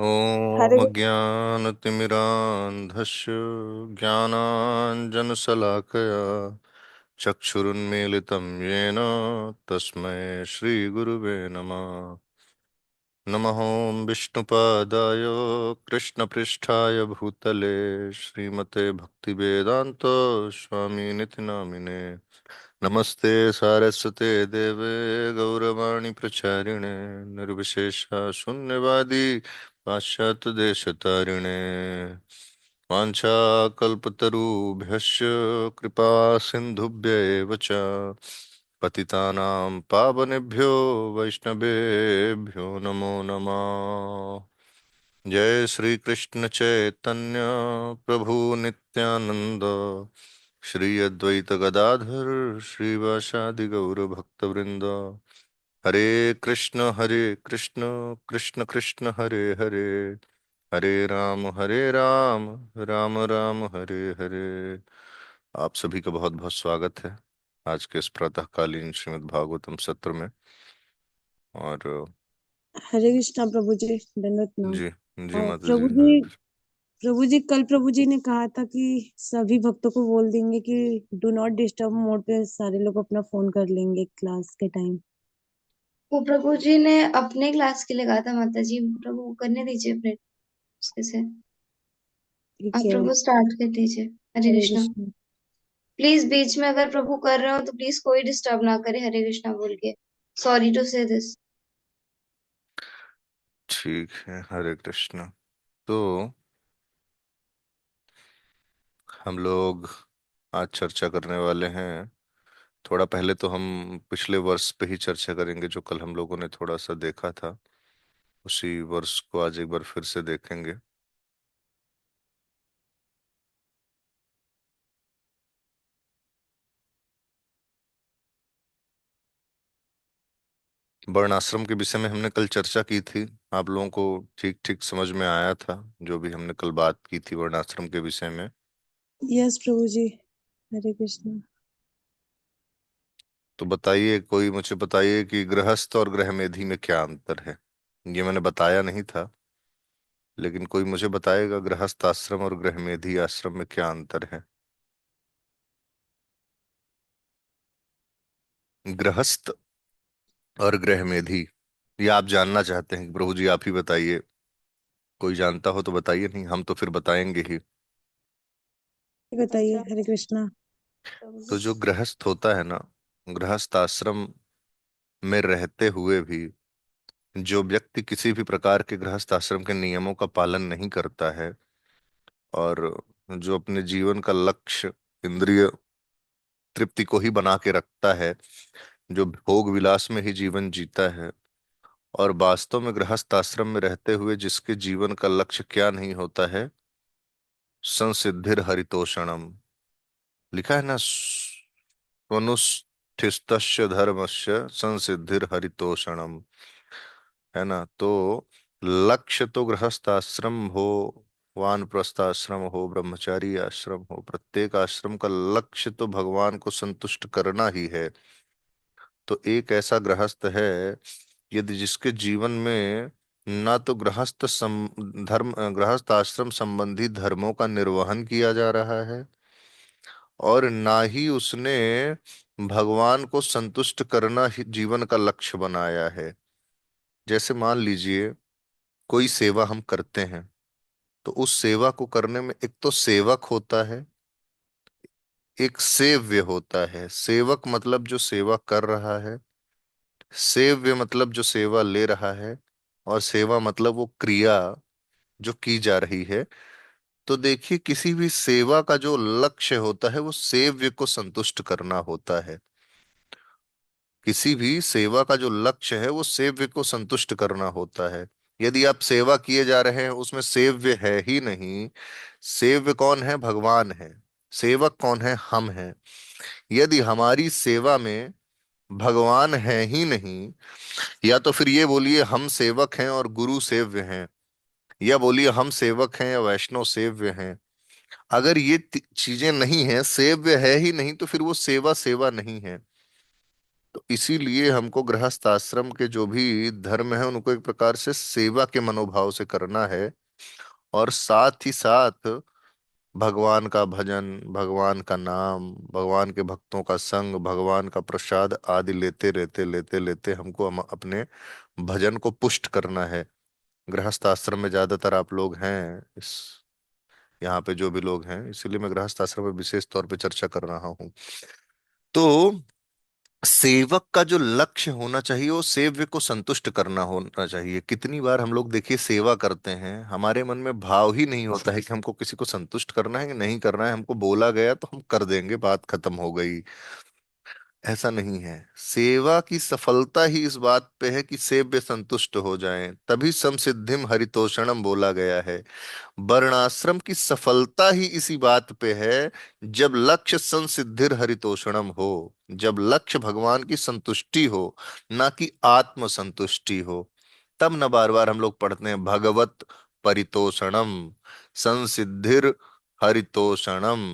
ॐ हरे अज्ञानतिमिरान्धस्य ज्ञानाञ्जनशलाकया चक्षुरुन्मीलितं येन तस्मै श्रीगुरुवे नमः। नमः ॐ विष्णुपादाय कृष्णपृष्ठाय भूतले श्रीमते भक्तिवेदान्त स्वामिनिति नामिने। नमस्ते सारस्वते देवे गौरवाणी प्रचारिणे निर्विशेषा शून्यवादी पाश्चात्यदेशतारिणे। वाञ्छाकल्पतरुभ्यश्च कृपा सिन्धुभ्य एव च पतितानां पावनेभ्यो वैष्णवेभ्यो नमो नमः। जय श्री कृष्ण चैतन्य प्रभु नित्यानंद श्री अद्वैत गदाधर श्रीवासादि गौर भक्तवृंद। हरे कृष्ण कृष्ण कृष्ण हरे हरे, हरे राम राम राम हरे हरे। आप सभी का बहुत बहुत स्वागत है आज के इस प्रातःकालीन श्रीमद् भागवतम सत्र में। और हरे कृष्णा प्रभु जी, दंडवत प्रणाम। जी, जी और माता जी, हरे कृष्ण। प्रभु जी कल प्रभु जी ने कहा था कि सभी भक्तों को बोल देंगे कि डू नॉट डिस्टर्ब मोड पे सारे लोग अपना फोन कर लेंगे क्लास के टाइम। वो प्रभु जी ने अपने क्लास के लिए कहा था माता जी, प्रभु को करने दीजिए अपने उसके से। ठीक आप है। प्रभु स्टार्ट कर दीजिए। हरे हरे कृष्णा। कृष्णा। प्लीज बीच में अगर प्रभु कर रहे हो तो प्लीज कोई डिस्टर्ब ना करे, हरे कृष्णा बोल के। सॉरी टू से दिस। ठीक है, हरे कृष्ण। तो हम लोग आज चर्चा करने वाले हैं। थोड़ा पहले तो हम पिछले वर्ष पे ही चर्चा करेंगे जो कल हम लोगों ने थोड़ा सा देखा था, उसी वर्ष को आज एक बार फिर से देखेंगे। वर्ण आश्रम के विषय में हमने कल चर्चा की थी। आप लोगों को ठीक ठीक समझ में आया था जो भी हमने कल बात की थी वर्ण आश्रम के विषय में? यस प्रभु जी। हरे कृष्णा। तो बताइए, कोई मुझे बताइए कि गृहस्थ और गृहमेधी में क्या अंतर है। ये मैंने बताया नहीं था, लेकिन कोई मुझे बताएगा गृहस्थ आश्रम और गृहमेधी आश्रम में क्या अंतर है। गृहस्थ और गृहमेधी, ये आप जानना चाहते हैं कि प्रभु जी आप ही बताइए। कोई जानता हो तो बताइए, नहीं हम तो फिर बताएंगे ही। बताइए हरे कृष्णा। प्रभु तो जी। जो गृहस्थ होता है ना, गृहस्थ आश्रम में रहते हुए भी जो व्यक्ति किसी भी प्रकार के गृहस्थ आश्रम के नियमों का पालन नहीं करता है, और जो अपने जीवन का लक्ष्य इंद्रिय तृप्ति को ही बना के रखता है, जो भोग विलास में ही जीवन जीता है, और वास्तव में गृहस्थ आश्रम में रहते हुए जिसके जीवन का लक्ष्य क्या नहीं होता है, संसिद्धिर हरितोषणम। लिखा है ना, स्वनुष्ठिस्तस्य धर्मस्य संसिद्धिर हरितोषणम, है ना। तो लक्ष्य तो गृहस्थ आश्रम हो, वानप्रस्थ आश्रम हो, ब्रह्मचारी आश्रम हो, प्रत्येक आश्रम का लक्ष्य तो भगवान को संतुष्ट करना ही है। तो एक ऐसा गृहस्थ है यदि जिसके जीवन में ना तो गृहस्थ आश्रम संबंधी धर्मों का निर्वहन किया जा रहा है, और ना ही उसने भगवान को संतुष्ट करना ही जीवन का लक्ष्य बनाया है। जैसे मान लीजिए कोई सेवा हम करते हैं, तो उस सेवा को करने में एक तो सेवक होता है, एक सेव्य होता है। सेवक मतलब जो सेवा कर रहा है, सेव्य मतलब जो सेवा ले रहा है, और सेवा मतलब वो क्रिया जो की जा रही है। तो देखिए, किसी भी सेवा का जो लक्ष्य होता है वो सेव्य को संतुष्ट करना होता है। किसी भी सेवा का जो लक्ष्य है वो सेव्य को संतुष्ट करना होता है। यदि आप सेवा किए जा रहे हैं उसमें सेव्य है ही नहीं, सेव्य कौन है? भगवान है। सेवक कौन है? हम हैं। यदि हमारी सेवा में भगवान है ही नहीं, या तो फिर ये बोलिए हम सेवक हैं और गुरु सेव्य हैं, या बोलिए हम सेवक हैं या वैष्णव सेव्य हैं। अगर ये चीजें नहीं है, सेव्य है ही नहीं, तो फिर वो सेवा सेवा नहीं है। तो इसीलिए हमको गृहस्थ आश्रम के जो भी धर्म है उनको एक प्रकार से सेवा के मनोभाव से करना है, और साथ ही साथ भगवान का भजन, भगवान का नाम, भगवान के भक्तों का संग, भगवान का प्रसाद आदि लेते लेते लेते लेते हमको हम अपने भजन को पुष्ट करना है। गृहस्थ आश्रम में ज्यादातर आप लोग हैं, इस यहाँ पे जो भी लोग हैं, इसीलिए मैं गृहस्थ आश्रम में विशेष तौर पे चर्चा कर रहा हूँ। तो सेवक का जो लक्ष्य होना चाहिए वो सेव्य को संतुष्ट करना होना चाहिए। कितनी बार हम लोग देखिए सेवा करते हैं, हमारे मन में भाव ही नहीं होता है कि हमको किसी को संतुष्ट करना है कि नहीं करना है, हमको बोला गया तो हम कर देंगे, बात खत्म हो गई। ऐसा नहीं है। सेवा की सफलता ही इस बात पे है कि सेव्य संतुष्ट हो जाएं, तभी समसिद्धिम हरितोषणम बोला गया है। वर्णाश्रम की सफलता ही इसी बात पे है, जब लक्ष्य संसिद्धिर हरितोषणम हो, जब लक्ष्य भगवान की संतुष्टि हो, ना कि आत्म संतुष्टि हो। तब न बार बार हम लोग पढ़ते हैं भगवत परितोषणम संसिद्धिर हरितोषणम।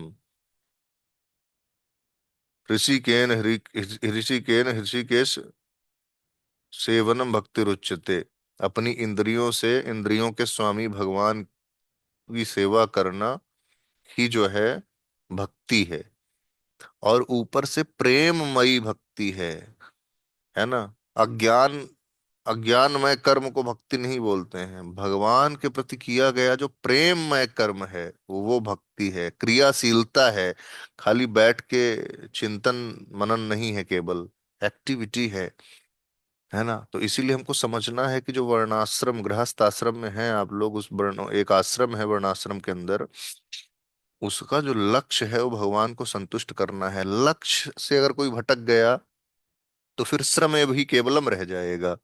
ऋषिकेन ऋषिकेन ऋषिकेश सेवनम भक्ति रुच्यते। अपनी इंद्रियों से इंद्रियों के स्वामी भगवान की सेवा करना ही जो है भक्ति है, और ऊपर से प्रेममयी भक्ति है ना। अज्ञान अज्ञानमय कर्म को भक्ति नहीं बोलते हैं, भगवान के प्रति किया गया जो प्रेममय कर्म है वो भक्ति है, क्रियाशीलता है। खाली बैठ के चिंतन मनन नहीं है, केवल एक्टिविटी है ना। तो इसीलिए हमको समझना है कि जो वर्णाश्रम गृहस्थ आश्रम में है आप लोग, उस वर्ण एक आश्रम है वर्णाश्रम के अंदर, उसका जो लक्ष्य है वो भगवान को संतुष्ट करना है। लक्ष्य से अगर कोई भटक गया तो फिर श्रम भी केवलम रह जाएगा,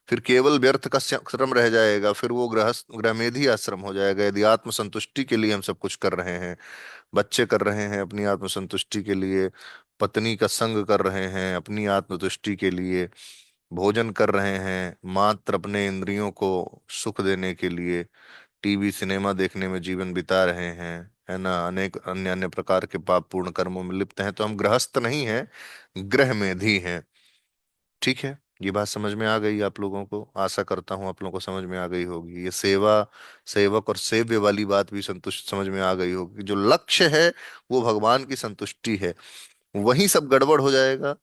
फिर केवल व्यर्थ का श्रम रह जाएगा, फिर वो गृहस्थ गृहमेधी आश्रम हो जाएगा। यदि आत्म संतुष्टि के लिए हम सब कुछ कर रहे हैं, बच्चे कर रहे हैं अपनी आत्म संतुष्टि के लिए, पत्नी का संग कर रहे हैं अपनी आत्मतुष्टि के लिए, भोजन कर रहे हैं मात्र अपने इंद्रियों को सुख देने के लिए, टीवी सिनेमा देखने में जीवन बिता रहे हैं, है ना, अनेक अन्य अन्य प्रकार के पाप पूर्ण कर्मों में लिप्त हैं, तो हम गृहस्थ नहीं हैं, गृह मेधी हैं। ठीक है, ये बात समझ में आ गई आप लोगों को? आशा करता हूँ आप लोगों को समझ में आ गई होगी। ये सेवा, सेवक और सेव्य वाली बात भी संतुष्ट समझ में आ गई होगी। जो लक्ष्य है वो भगवान की संतुष्टि है, वहीं सब गड़बड़ हो जाएगा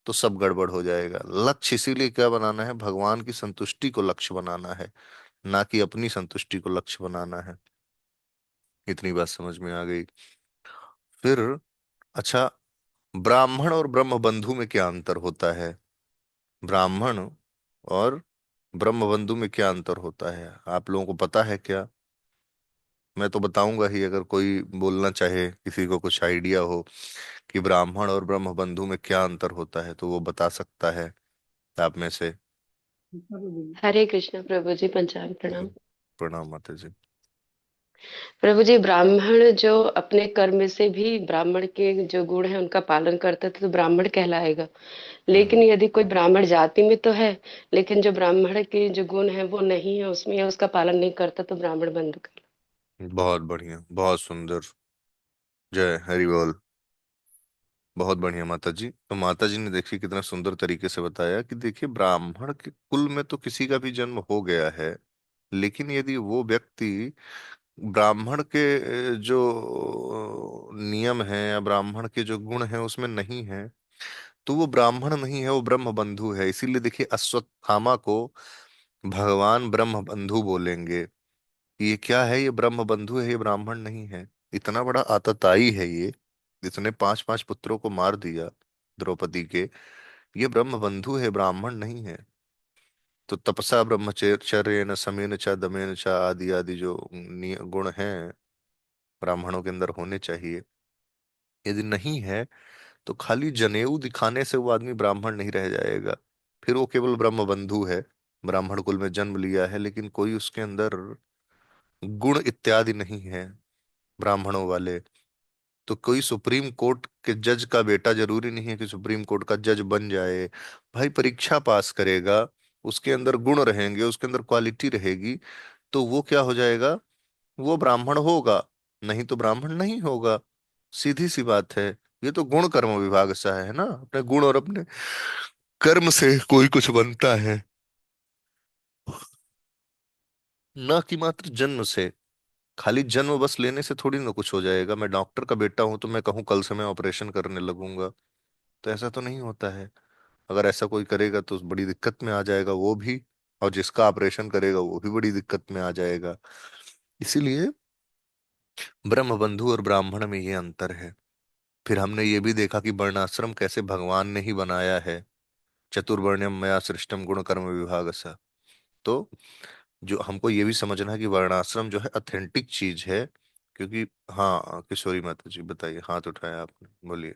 तो सब गड़बड़ हो जाएगा। लक्ष्य इसीलिए क्या बनाना है, भगवान की संतुष्टि को लक्ष्य बनाना है, ना कि अपनी संतुष्टि को लक्ष्य बनाना है। इतनी बात समझ में आ गई। फिर अच्छा, ब्राह्मण और ब्रह्म बंधु में क्या अंतर होता है? ब्राह्मण और ब्रह्म बंधु में क्या अंतर होता है, आप लोगों को पता है क्या? मैं तो बताऊंगा ही, अगर कोई बोलना चाहे, किसी को कुछ आइडिया हो कि ब्राह्मण और ब्रह्म बंधु में क्या अंतर होता है तो वो बता सकता है आप में से। हरे कृष्ण प्रभु जी, पंचांग जी, प्रणाम। प्रणाम माता जी। प्रभु जी, ब्राह्मण जो अपने कर्म से भी ब्राह्मण के जो गुण है उनका पालन करता था तो ब्राह्मण कहलाएगा। लेकिन हम्म, यदि कोई ब्राह्मण जाति में तो है, लेकिन जो ब्राह्मण के जो गुण है वो नहीं है उसमें, या उसका पालन नहीं करता, तो ब्राह्मण बंधु कहलाएगा। बहुत बढ़िया, बहुत सुंदर। जय हरि बोल। बहुत बढ़िया माता जी। तो माता जी ने देखिए कितना सुंदर तरीके से बताया कि देखिए ब्राह्मण के कुल में तो किसी का भी जन्म हो गया है, लेकिन यदि वो व्यक्ति ब्राह्मण के जो नियम है या ब्राह्मण के जो गुण हैं उसमें नहीं है, तो वो ब्राह्मण नहीं है, वो ब्रह्म बंधु है। इसीलिए देखिए अश्वत्थामा को भगवान ब्रह्म बंधु बोलेंगे। ये क्या है, ये ब्रह्म बंधु है, ये ब्राह्मण नहीं है। इतना बड़ा आतताई है ये, जिसने पांच पांच पुत्रों को मार दिया द्रौपदी के, ये ब्रह्म बंधु है, ब्राह्मण नहीं है। तो तपसा ब्रह्मचर्य न समेन च दमेन च आदि आदि जो गुण हैं ब्राह्मणों के अंदर होने चाहिए, यदि नहीं है तो खाली जनेऊ दिखाने से वो आदमी ब्राह्मण नहीं रह जाएगा, फिर वो केवल ब्रह्म बंधु है। ब्राह्मण कुल में जन्म लिया है लेकिन कोई उसके अंदर गुण इत्यादि नहीं है ब्राह्मणों वाले। तो कोई सुप्रीम कोर्ट के जज का बेटा जरूरी नहीं है कि सुप्रीम कोर्ट का जज बन जाए। भाई परीक्षा पास करेगा, उसके अंदर गुण रहेंगे, उसके अंदर क्वालिटी रहेगी, तो वो क्या हो जाएगा, वो ब्राह्मण होगा, नहीं तो ब्राह्मण नहीं होगा। सीधी सी बात है। ये तो गुण कर्म विभाग सा है ना, अपने गुण और अपने कर्म से कोई कुछ बनता है, ना कि मात्र जन्म से। खाली जन्म बस लेने से थोड़ी ना कुछ हो जाएगा। मैं डॉक्टर का बेटा हूं तो मैं कहूँ कल से मैं ऑपरेशन करने लगूंगा, तो ऐसा तो नहीं होता है। अगर ऐसा कोई करेगा तो बड़ी दिक्कत में आ जाएगा वो भी, और जिसका ऑपरेशन करेगा वो भी बड़ी दिक्कत में आ जाएगा। इसीलिए ब्रह्म बंधु और ब्राह्मण में ये अंतर है। फिर हमने ये भी देखा कि वर्णाश्रम कैसे भगवान ने ही बनाया है। चतुर्वर्ण्यम मया सृष्टम गुण कर्म विभाग सा। तो जो हमको ये भी समझना है कि वर्णाश्रम जो है ऑथेंटिक चीज है। क्योंकि हाँ, किशोरी माता जी बताइए, हाथ उठाया आपने, बोलिए।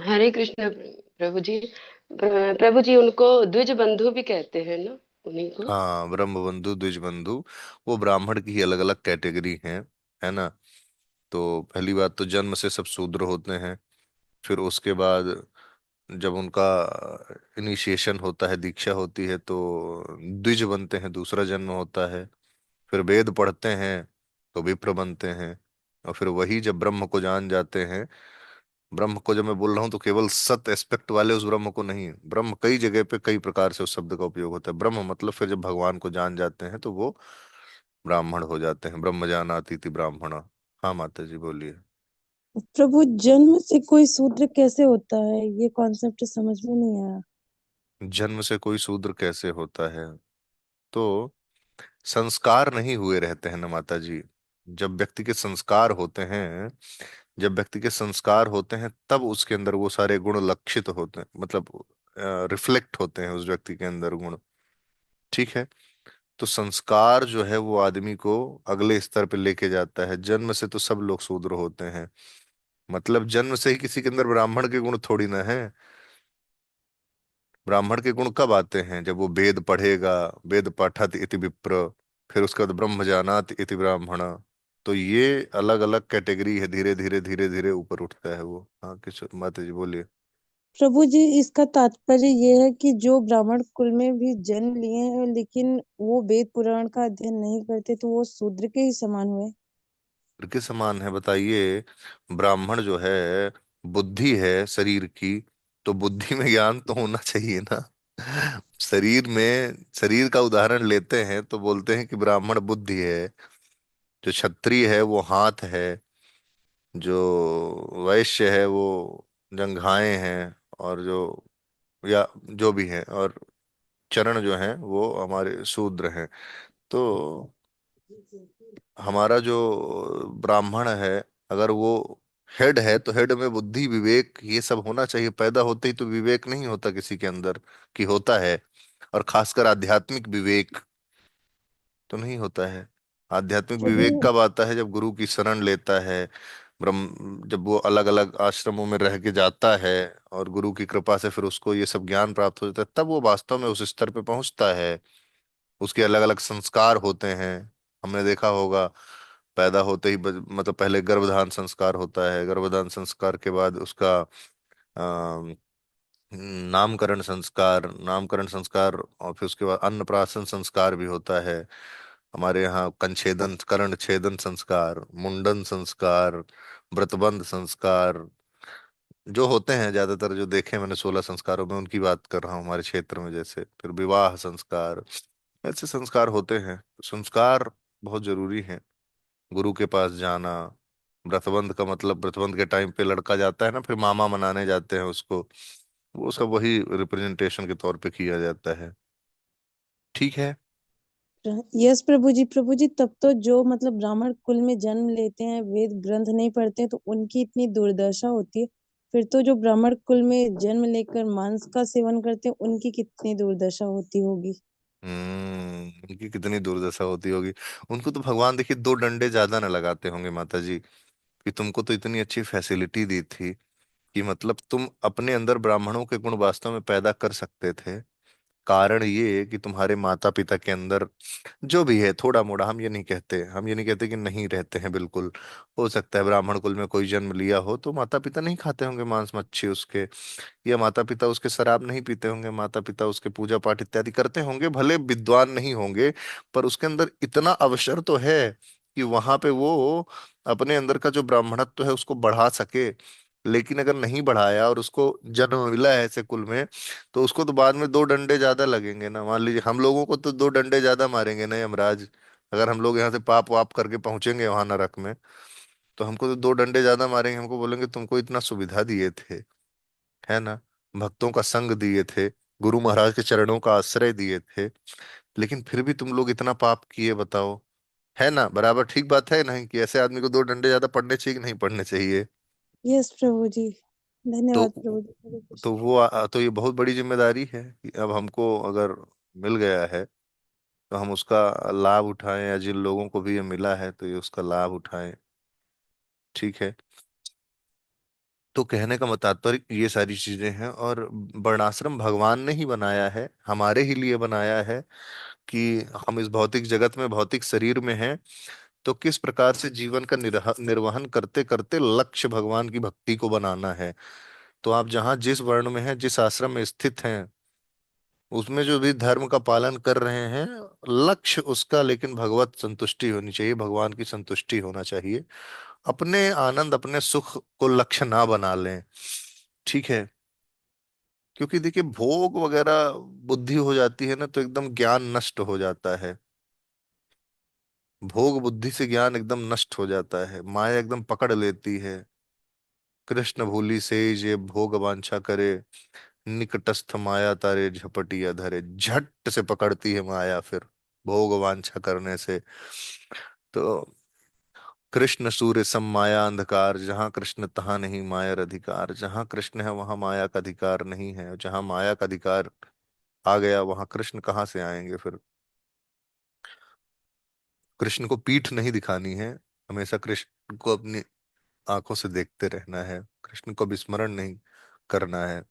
हरे कृष्ण प्रभु जी। प्रभु जी उनको द्विज बंधु भी कहते हैं ना, उन्हीं को। हाँ, ब्रह्म बंधु द्विज बंधु, वो ब्राह्मण की अलग अलग कैटेगरी हैं, है ना। तो पहली बात तो जन्म से सब शूद्र होते हैं। फिर उसके बाद जब उनका इनिशिएशन होता है, दीक्षा होती है, तो द्विज बनते हैं, दूसरा जन्म होता है। फिर वेद पढ़ते हैं तो विप्र बनते हैं। और फिर वही जब ब्रह्म को जान जाते हैं, ब्रह्म को जब मैं बोल रहा हूँ तो केवल सत एस्पेक्ट वाले उस ब्रह्म को नहीं, ब्रह्म कई जगह पे कई प्रकार से उस शब्द का उपयोग होता है। ब्रह्म मतलब फिर जब भगवान को जान जाते हैं तो वो ब्राह्मण हो जाते हैं। ब्रह्म जानाति इति ब्राह्मण। हाँ माता जी बोलिए। प्रभु जन्म से कोई शूद्र कैसे होता है, ये कॉन्सेप्ट समझ में नहीं आया। जन्म से कोई शूद्र कैसे होता है? तो संस्कार नहीं हुए रहते हैं ना माता जी। जब व्यक्ति के संस्कार होते हैं, जब व्यक्ति के संस्कार होते हैं तब उसके अंदर वो सारे गुण लक्षित होते हैं, मतलब रिफ्लेक्ट होते हैं उस व्यक्ति के अंदर गुण। ठीक है। तो संस्कार जो है वो आदमी को अगले स्तर पे लेके जाता है। जन्म से तो सब लोग शूद्र होते हैं, मतलब जन्म से ही किसी के अंदर ब्राह्मण के गुण थोड़ी ना है। ब्राह्मण के गुण कब आते हैं? जब वो वेद पढ़ेगा, वेद पाठत इति विप्र, फिर उसके बाद ब्रह्म जानात इति ब्राह्मण। तो ये अलग अलग कैटेगरी है, धीरे धीरे धीरे धीरे ऊपर उठता है वो। हाँ किस माता जी बोलिए। प्रभु जी, इसका तात्पर्य ये है कि जो ब्राह्मण कुल में भी जन्म लिए हैं लेकिन वो वेद पुराण का अध्ययन नहीं करते तो वो शूद्र के ही समान हुए। फिर के समान है बताइए? ब्राह्मण जो है, बुद्धि है शरीर की, तो बुद्धि में ज्ञान तो होना चाहिए ना। शरीर में, शरीर का उदाहरण लेते हैं तो बोलते हैं कि ब्राह्मण बुद्धि है, जो क्षत्रिय है वो हाथ है, जो वैश्य है वो जंघाएं हैं, और जो, या जो भी है, और चरण जो हैं वो हमारे शूद्र हैं। तो हमारा जो ब्राह्मण है, अगर वो हेड है तो हेड में बुद्धि विवेक ये सब होना चाहिए। पैदा होते ही तो विवेक नहीं होता किसी के अंदर, कि होता है? और खासकर आध्यात्मिक विवेक तो नहीं होता है। आध्यात्मिक प्रभु विवेक कब आता है? जब गुरु की शरण लेता है, ब्रह्म, जब वो अलग अलग आश्रमों में रह के जाता है और गुरु की कृपा से फिर उसको ये सब ज्ञान प्राप्त हो जाता है, तब वो वास्तव में उस स्तर पे पहुंचता है। उसके अलग अलग संस्कार होते हैं। हमने देखा होगा, पैदा होते ही मतलब पहले गर्भधान संस्कार होता है, गर्भधान संस्कार के बाद उसका नामकरण संस्कार, नामकरण संस्कार, और फिर उसके बाद अन्नप्राशन संस्कार भी होता है। हमारे यहाँ कंछेदन, कर्ण छेदन संस्कार, मुंडन संस्कार, व्रतबंध संस्कार जो होते हैं, ज्यादातर जो देखे मैंने 16 संस्कारों में, उनकी बात कर रहा हूँ हमारे क्षेत्र में। जैसे फिर विवाह संस्कार, ऐसे संस्कार होते हैं। संस्कार बहुत जरूरी है। गुरु के पास जाना, व्रतबंध का मतलब व्रतबंध के टाइम पे लड़का जाता है ना, फिर मामा मनाने जाते हैं उसको, वो सब वही रिप्रेजेंटेशन के तौर पे किया जाता है। ठीक है। यस प्रभु जी। प्रभु जी, तब तो जो मतलब ब्राह्मण कुल में जन्म लेते हैं, वेद ग्रंथ नहीं पढ़ते हैं, तो उनकी इतनी दुर्दशा होती है। फिर तो जो ब्राह्मण कुल में जन्म लेकर मांस का सेवन करते हैं, उनकी कितनी दुर्दशा होती होगी। उनकी कितनी दुर्दशा होती होगी। उनको तो भगवान देखिए दो डंडे ज्यादा न लगाते होंगे माता जी, कि तुमको तो इतनी अच्छी फैसिलिटी दी थी कि मतलब तुम अपने अंदर ब्राह्मणों के गुण वास्तव में पैदा कर सकते थे। कारण ये है कि तुम्हारे माता पिता के अंदर जो भी है थोड़ा मोड़ा, हम ये नहीं कहते, हम ये नहीं कहते कि नहीं रहते हैं, बिल्कुल हो सकता है ब्राह्मण कुल में कोई जन्म लिया हो तो माता पिता नहीं खाते होंगे मांस मच्छी उसके, या माता पिता उसके शराब नहीं पीते होंगे, माता पिता उसके पूजा पाठ इत्यादि करते होंगे, भले विद्वान नहीं होंगे, पर उसके अंदर इतना अवसर तो है कि वहां पे वो अपने अंदर का जो ब्राह्मणत्व है उसको बढ़ा सके। लेकिन अगर नहीं बढ़ाया और उसको जन्म मिला है ऐसे कुल में, तो उसको तो बाद में 2 डंडे ज्यादा लगेंगे ना। मान लीजिए हम लोगों को तो 2 डंडे ज्यादा मारेंगे ना यमराज। अगर हम लोग यहाँ से पाप वाप करके पहुंचेंगे वहां नरक में, तो हमको तो 2 डंडे ज्यादा मारेंगे। हमको बोलेंगे तुमको इतना सुविधा दिए थे, है ना, भक्तों का संग दिए थे, गुरु महाराज के चरणों का आश्रय दिए थे, लेकिन फिर भी तुम लोग इतना पाप किए, बताओ। है ना, बराबर ठीक बात है नहीं कि ऐसे आदमी को 2 डंडे ज्यादा पड़ने चाहिए कि नहीं पड़ने चाहिए? यस प्रभु जी, तो धन्यवाद प्रभु जी, हरे तो कृष्ण। वो तो ये बहुत बड़ी जिम्मेदारी है कि अब हमको अगर मिल गया है तो हम उसका लाभ उठाएं, या जिन लोगों को भी ये मिला है तो ये उसका लाभ उठाएं। ठीक है। तो कहने का तात्पर्य ये सारी चीजें हैं। और वर्णाश्रम भगवान ने ही बनाया है, हमारे ही लिए बनाया है, कि हम इस भौतिक जगत में भौतिक शरीर में हैं, तो किस प्रकार से जीवन का निर्वहन करते करते लक्ष्य भगवान की भक्ति को बनाना है। तो आप जहाँ जिस वर्ण में हैं, जिस आश्रम में स्थित हैं, उसमें जो भी धर्म का पालन कर रहे हैं, लक्ष्य उसका लेकिन भगवत संतुष्टि होनी चाहिए, भगवान की संतुष्टि होना चाहिए। अपने आनंद अपने सुख को लक्ष्य ना बना लें। ठीक है। क्योंकि देखिए भोग वगैरह बुद्धि हो जाती है ना, तो एकदम ज्ञान नष्ट हो जाता है। भोग बुद्धि से ज्ञान एकदम नष्ट हो जाता है, माया एकदम पकड़ लेती है। कृष्ण भूली से ये भोग वांछा करे, निकटस्थ माया तारे झपटिया धरे। झट से पकड़ती है माया फिर, भोग वांछा करने से। तो कृष्ण सूर्य सम माया अंधकार, जहाँ कृष्ण तहाँ नहीं माया अधिकार। जहाँ कृष्ण है वहां माया का अधिकार नहीं है, और जहाँ माया का अधिकार आ गया वहां कृष्ण कहाँ से आएंगे फिर। कृष्ण को पीठ नहीं दिखानी है, हमेशा कृष्ण को अपनी आंखों से देखते रहना है, कृष्ण को विस्मरण नहीं करना है।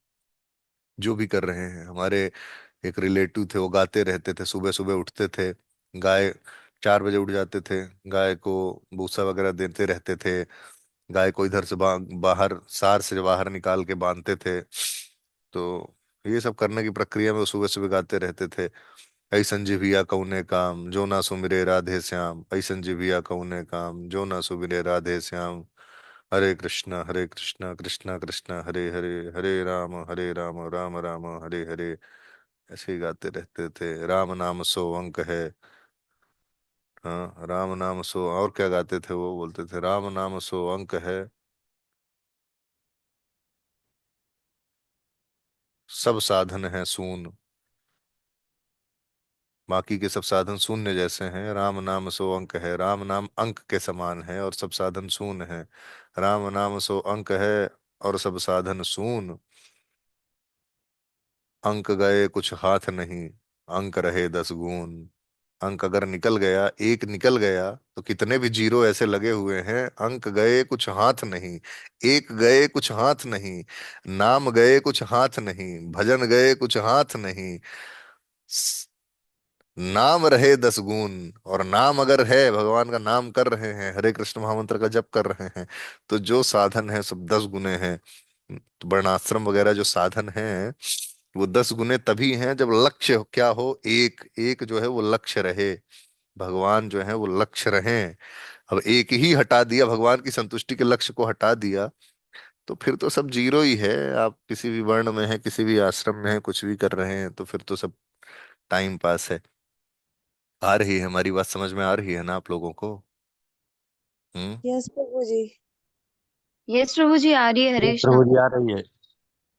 जो भी कर रहे हैं, हमारे एक रिलेटिव थे, वो गाते रहते थे, सुबह सुबह उठते थे, गाय 4 बजे उठ जाते थे, गाय को भूसा वगैरह देते रहते थे, गाय को इधर से बाहर सार से बाहर निकाल के बांधते थे। तो ये सब करने की प्रक्रिया में वो सुबह सुबह गाते रहते थे, ऐसन जिभिया कौने काम जो ना सुमिरे राधे श्याम, ऐसन जिभिया कौने काम जो ना सुमिरे राधे श्याम। हरे कृष्णा कृष्णा कृष्णा हरे हरे, हरे राम राम राम हरे हरे। ऐसे ही गाते रहते थे। राम नाम सो अंक है। हाँ, राम नाम सो, और क्या गाते थे वो, बोलते थे राम नाम सो अंक है, सब साधन है सून, बाकी के सब साधन शून्य जैसे हैं। राम नाम सो अंक है, राम नाम अंक के समान है और सब साधन शून्य है। राम नाम सो अंक है और सब साधन शून्य। अंक गए कुछ हाथ नहीं, अंक रहे 10 गुण। अंक अगर निकल गया, एक निकल गया, तो कितने भी जीरो ऐसे लगे हुए हैं, अंक गए कुछ हाथ नहीं, एक गए कुछ हाथ नहीं, नाम गए कुछ हाथ नहीं, भजन गए कुछ हाथ नहीं। नाम रहे 10 गुण। और नाम अगर है, भगवान का नाम कर रहे हैं, हरे कृष्ण महामंत्र का जप कर रहे हैं, तो जो साधन है सब 10 गुने हैं। तो वर्णाश्रम वगैरह जो साधन हैं, वो 10 गुने तभी हैं जब लक्ष्य क्या हो, एक एक जो है वो लक्ष्य रहे, भगवान जो है वो लक्ष्य रहे। अब एक ही हटा दिया, भगवान की संतुष्टि के लक्ष्य को हटा दिया, तो फिर तो सब जीरो ही है। आप किसी भी वर्ण में है, किसी भी आश्रम में है, कुछ भी कर रहे हैं, तो फिर तो सब टाइम पास है। आ रही है हमारी बात, समझ में आ रही है ना आप लोगों को? हम्म। यस प्रभु जी। यस प्रभु जी, आ रही है, हरे कृष्णा। प्रभु जी आ रही है।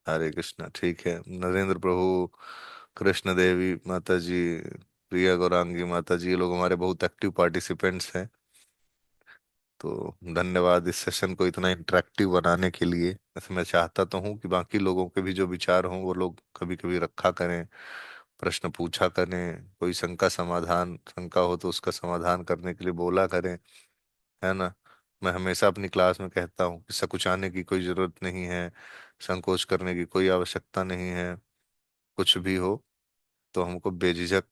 हरे कृष्णा। ठीक है, नरेंद्र प्रभु, कृष्ण देवी माता जी, प्रिया गौरांगी माता जी, ये लोग हमारे बहुत एक्टिव पार्टिसिपेंट्स हैं। तो धन्यवाद इस सेशन को इतना इंटरेक्टिव बनाने के लिए। वैसे मैं चाहता तो हूँ कि बाकी लोगों के भी जो विचार हों वो लोग कभी कभी रखा करें, प्रश्न पूछा करें, कोई शंका हो तो उसका समाधान करने के लिए बोला करें, है ना। मैं हमेशा अपनी क्लास में कहता हूँ कि सकुचाने की कोई जरूरत नहीं है, संकोच करने की कोई आवश्यकता नहीं है। कुछ भी हो तो हमको बेझिझक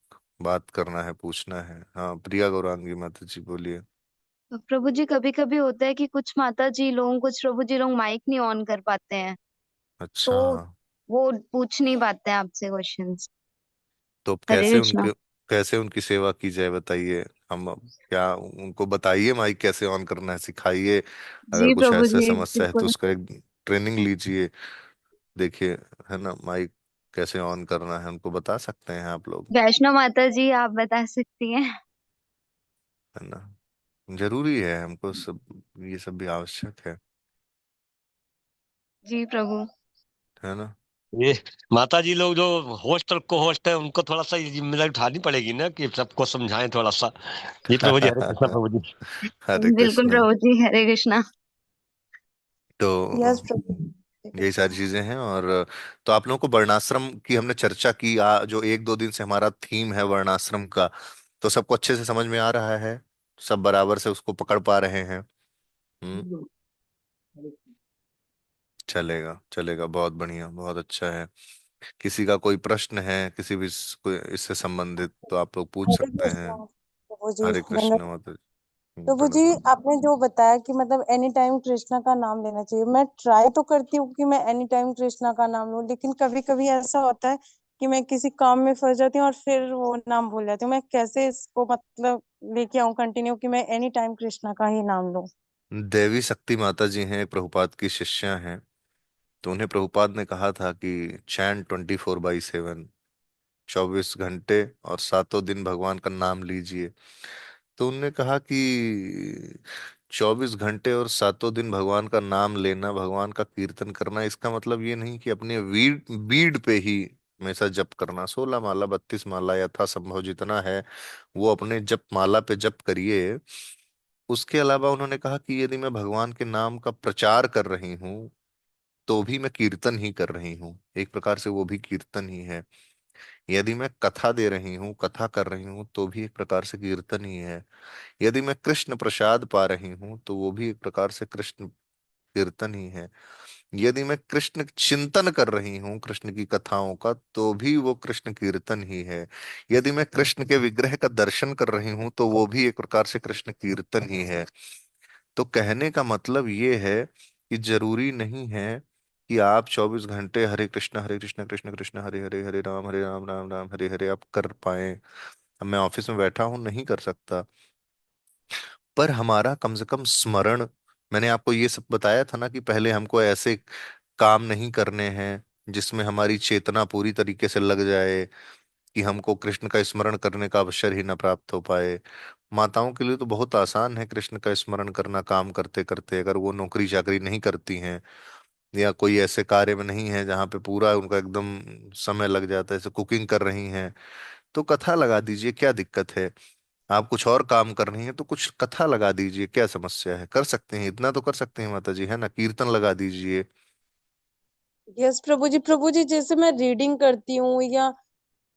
बात करना है, पूछना है। हाँ, प्रिया गौरांगी माता जी बोलिए। तो प्रभु जी, कभी कभी होता है कि कुछ माता जी लोग, कुछ प्रभु जी लोग माइक नहीं ऑन कर पाते हैं, अच्छा। तो वो पूछ नहीं पाते हैं आपसे क्वेश्चंस। तो अब हरे कृष्णा। कैसे उनकी सेवा की जाए बताइए। हम अब क्या उनको बताइए माइक कैसे ऑन करना है, सिखाइए। अगर जी कुछ प्रभु ऐसा जी, समस्या है तो बिल्कुल। उसका एक ट्रेनिंग लीजिए। देखिए, है ना, माइक कैसे ऑन करना है उनको बता सकते हैं आप लोग, वैष्णो माता जी आप बता सकती हैं। है ना। जरूरी है हमको सब, ये सब भी आवश्यक जी प्रभु। है ना। ये माता जी लोग जो होस्ट और को होस्ट है उनको थोड़ा सा ये जिम्मेदारी उठानी पड़ेगी ना कि सबको समझाएं थोड़ा सा। जी प्रभु जी, हरे कृष्णा प्रभु जी। हरे बिल्कुल कृष्ण। प्रभु जी, हरे कृष्णा। तो यस प्रभु। यही सारी चीजें हैं। और तो आप लोगों को वर्णाश्रम की हमने चर्चा की, जो एक दो दिन से हमारा थीम है वर्णाश्रम का, तो सबको अच्छे से समझ में आ रहा है, सब बराबर से उसको पकड़ पा रहे हैं। हम्म। चलेगा चलेगा, बहुत बढ़िया, बहुत अच्छा है। किसी का कोई प्रश्न है किसी भी कोई इससे संबंधित, तो आप लोग पूछ हरे सकते हैं। कृष्णा प्रभु जी। हरे कृष्ण माता जी। प्रभु बोलो। जी, आपने जो बताया कि मतलब एनी टाइम कृष्णा का नाम लेना चाहिए, मैं ट्राई तो करती हूँ कि मैं एनी टाइम कृष्णा का नाम लूं, लेकिन कभी कभी ऐसा होता है कि मैं किसी काम में फंस जाती हूँ और फिर वो नाम भूल जाती हूँ। मैं कैसे इसको मतलब लेके आऊं कंटिन्यू कि मैं एनी टाइम कृष्णा का ही नाम लूं। देवी शक्ति माता जी हैं, प्रभुपाद की शिष्या हैं। तो उन्हें प्रभुपाद ने कहा था कि चैन 24/7, 24 घंटे और सातों दिन भगवान का नाम लीजिए। तो उनने कहा कि 24 घंटे और सातों दिन भगवान का नाम लेना, भगवान का कीर्तन करना, इसका मतलब ये नहीं कि अपने बीड बीड पे ही हमेशा जप करना। 16 माला, 32 माला यथा संभव जितना है वो अपने जप माला पे जप करिए। उसके अलावा उन्होंने कहा कि यदि मैं भगवान के नाम का प्रचार कर रही हूँ तो भी मैं कीर्तन ही कर रही हूँ, एक प्रकार से वो भी कीर्तन ही है। यदि मैं कथा दे रही हूँ, कथा कर रही हूँ, तो भी एक प्रकार से कीर्तन ही है। यदि मैं कृष्ण प्रसाद पा रही हूँ तो वो भी एक प्रकार से कृष्ण कीर्तन ही है। यदि मैं कृष्ण चिंतन कर रही हूँ कृष्ण की कथाओं का, तो भी वो कृष्ण कीर्तन ही है। यदि मैं कृष्ण के विग्रह का दर्शन कर रही हूँ तो वो भी एक प्रकार से कृष्ण कीर्तन ही है। तो कहने का मतलब ये है कि जरूरी नहीं है कि आप 24 घंटे हरे कृष्ण कृष्ण कृष्ण हरे हरे, हरे राम राम राम हरे हरे आप कर पाए। अब मैं ऑफिस में बैठा हूं, नहीं कर सकता, पर हमारा कम से कम स्मरण, मैंने आपको ये सब बताया था ना कि पहले हमको ऐसे काम नहीं करने हैं जिसमें हमारी चेतना पूरी तरीके से लग जाए कि हमको कृष्ण का स्मरण करने का अवसर ही न प्राप्त हो पाए। माताओं के लिए तो बहुत आसान है कृष्ण का स्मरण करना, काम करते करते, अगर वो नौकरी चाकरी नहीं करती हैं या कोई ऐसे कार्य में नहीं है जहाँ पे पूरा उनका एकदम समय लग जाता है, जैसे कुकिंग कर रही हैं तो कथा लगा दीजिए, क्या दिक्कत है। आप कुछ और काम कर रही हैं तो कुछ कथा लगा दीजिए, क्या समस्या है, कर सकते हैं, इतना तो कर सकते हैं माता जी, है ना, कीर्तन लगा दीजिए। यस प्रभु जी। प्रभु जी, जैसे मैं रीडिंग करती हूँ या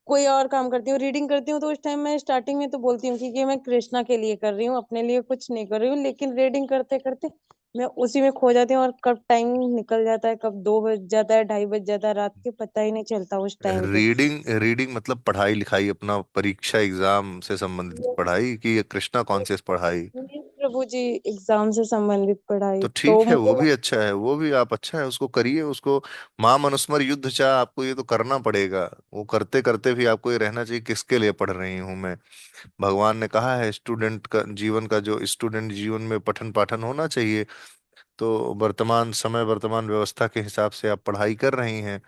कोई और काम करती हूँ, रीडिंग करती हूँ, तो उस टाइम मैं स्टार्टिंग में तो बोलती हूँ कि ये मैं कृष्णा के लिए कर रही हूँ, अपने लिए कुछ नहीं कर रही हूँ, लेकिन रीडिंग करते करते मैं उसी में खो जाती हूँ और कब टाइम निकल जाता है, कब 2 बज जाता है, 2:30 बज जाता है रात के, पता ही नहीं चलता उस टाइम पे। रीडिंग रीडिंग मतलब पढ़ाई लिखाई, अपना परीक्षा एग्जाम से संबंधित यस पढ़ाई, कि ये कृष्णा कॉन्शियस पढ़ाई। प्रभु जी, एग्जाम से संबंधित तो पढ़ाई तो ठीक है, वो मुझे भी अच्छा है, वो भी आप अच्छा है, उसको करिए, उसको मां मनुस्मर युद्ध चाह, आपको ये तो करना पड़ेगा। वो करते करते भी आपको ये रहना चाहिए किसके लिए पढ़ रही हूँ मैं। भगवान ने कहा है स्टूडेंट का जीवन का, जो स्टूडेंट जीवन में पठन पाठन होना चाहिए। तो वर्तमान समय, वर्तमान व्यवस्था के हिसाब से आप पढ़ाई कर रही हैं।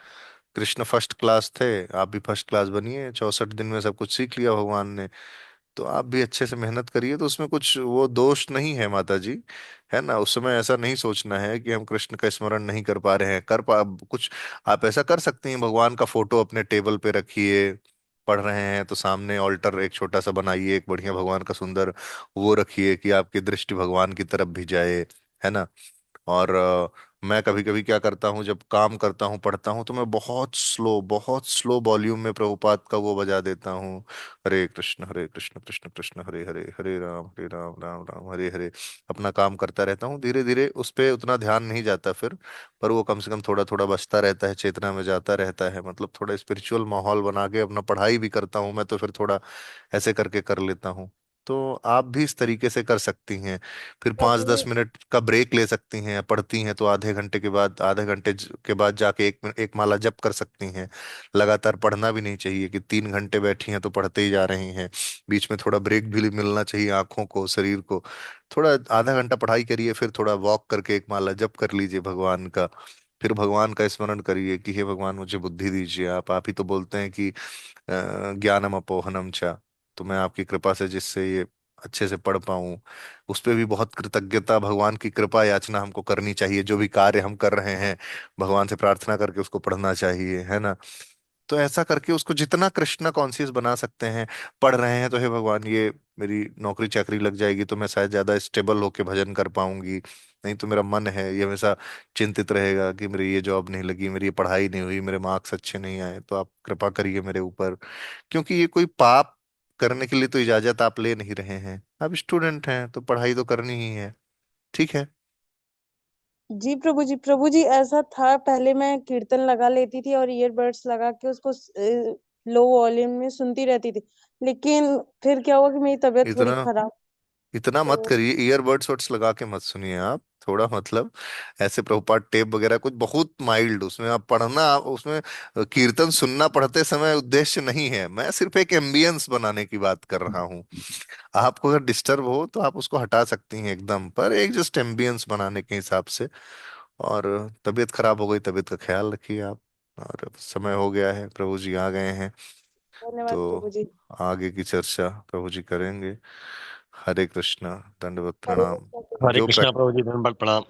कृष्ण फर्स्ट क्लास थे, आप भी फर्स्ट क्लास बनिए, 64 दिन में सब कुछ सीख लिया भगवान ने। तो आप भी अच्छे से मेहनत करिए, तो उसमें कुछ वो दोष नहीं है माता जी, है ना। उस समय ऐसा नहीं सोचना है कि हम कृष्ण का स्मरण नहीं कर पा रहे हैं, कर पा कुछ। आप ऐसा कर सकती हैं, भगवान का फोटो अपने टेबल पे रखिए, पढ़ रहे हैं तो सामने ऑल्टर एक छोटा सा बनाइए, एक बढ़िया भगवान का सुंदर वो रखिए कि आपकी दृष्टि भगवान की तरफ भी जाए, है ना। और मैं कभी कभी क्या करता हूँ, जब काम करता हूँ पढ़ता हूँ, तो मैं बहुत स्लो वॉल्यूम में प्रभुपाद का वो बजा देता हूँ, हरे कृष्ण कृष्ण कृष्ण हरे हरे, हरे राम राम राम हरे हरे। अपना काम करता रहता हूँ, धीरे धीरे उस पे उतना ध्यान नहीं जाता फिर, पर वो कम से कम थोड़ा थोड़ा बचता रहता है, चेतना में जाता रहता है, मतलब थोड़ा स्पिरिचुअल माहौल बना के अपना पढ़ाई भी करता हूँ मैं, तो फिर थोड़ा ऐसे करके कर लेता हूँ। तो आप भी इस तरीके से कर सकती हैं। फिर पाँच प्रभु दस मिनट का ब्रेक ले सकती हैं, पढ़ती हैं तो आधे घंटे के बाद, आधे घंटे के बाद जाके एक माला जप कर सकती हैं। लगातार पढ़ना भी नहीं चाहिए कि 3 घंटे बैठी हैं तो पढ़ते ही जा रही हैं। बीच में थोड़ा ब्रेक भी मिलना चाहिए आंखों को, शरीर को। थोड़ा आधा घंटा पढ़ाई करिए, फिर थोड़ा वॉक करके एक माला जप कर लीजिए भगवान का। फिर भगवान का स्मरण करिए कि हे भगवान मुझे बुद्धि दीजिए। आप ही तो बोलते हैं कि ज्ञानम अपोहनम चा। तो मैं आपकी कृपा से जिससे ये अच्छे से पढ़ पाऊं, उस पे भी बहुत कृतज्ञता, भगवान की कृपा याचना हमको करनी चाहिए। जो भी कार्य हम कर रहे हैं, भगवान से प्रार्थना करके उसको पढ़ना चाहिए, है ना। तो ऐसा करके उसको जितना कृष्णा कॉन्शियस बना सकते हैं। पढ़ रहे हैं तो हे भगवान, ये मेरी नौकरी चाकरी लग जाएगी तो मैं शायद ज्यादा स्टेबल होके भजन कर पाऊंगी। नहीं तो मेरा मन है ये हमेशा चिंतित रहेगा कि मेरी ये जॉब नहीं लगी, मेरी ये पढ़ाई नहीं हुई, मेरे मार्क्स अच्छे नहीं आए, तो आप कृपा करिए मेरे ऊपर। क्योंकि ये कोई पाप करने के लिए तो इजाजत आप ले नहीं रहे हैं। आप स्टूडेंट हैं तो पढ़ाई तो करनी ही है। ठीक है। जी प्रभु जी, प्रभु जी ऐसा था, पहले मैं कीर्तन लगा लेती थी और ईयरबड्स लगा के उसको लो वॉल्यूम में सुनती रहती थी। लेकिन फिर क्या हुआ कि मेरी तबीयत थोड़ी इतना खराब। इतना मत तो करिए, ईयरबड्स वड्स लगा के मत सुनिए आप। थोड़ा मतलब ऐसे प्रभुपाद टेप वगैरह कुछ बहुत माइल्ड, उसमें आप पढ़ना, उसमें कीर्तन सुनना पढ़ते समय उद्देश्य नहीं है। मैं सिर्फ एक एम्बियंस बनाने की बात कर रहा हूँ। आपको अगर डिस्टर्ब हो तो आप उसको हटा सकती हैं एकदम, पर एक जस्ट एम्बियंस बनाने के हिसाब से। और तबीयत खराब हो गई, तबीयत का ख्याल रखिए आप। और समय हो गया है, प्रभु जी आ गए हैं। धन्यवाद तो प्रभु जी। आगे की चर्चा प्रभु जी करेंगे। हरे कृष्णा, दंडवत हरे प्रणाम। कृष्ण प्रभु हरे जो जी। कृष्णा प्रभु जी, धन्यवाद, प्रणाम।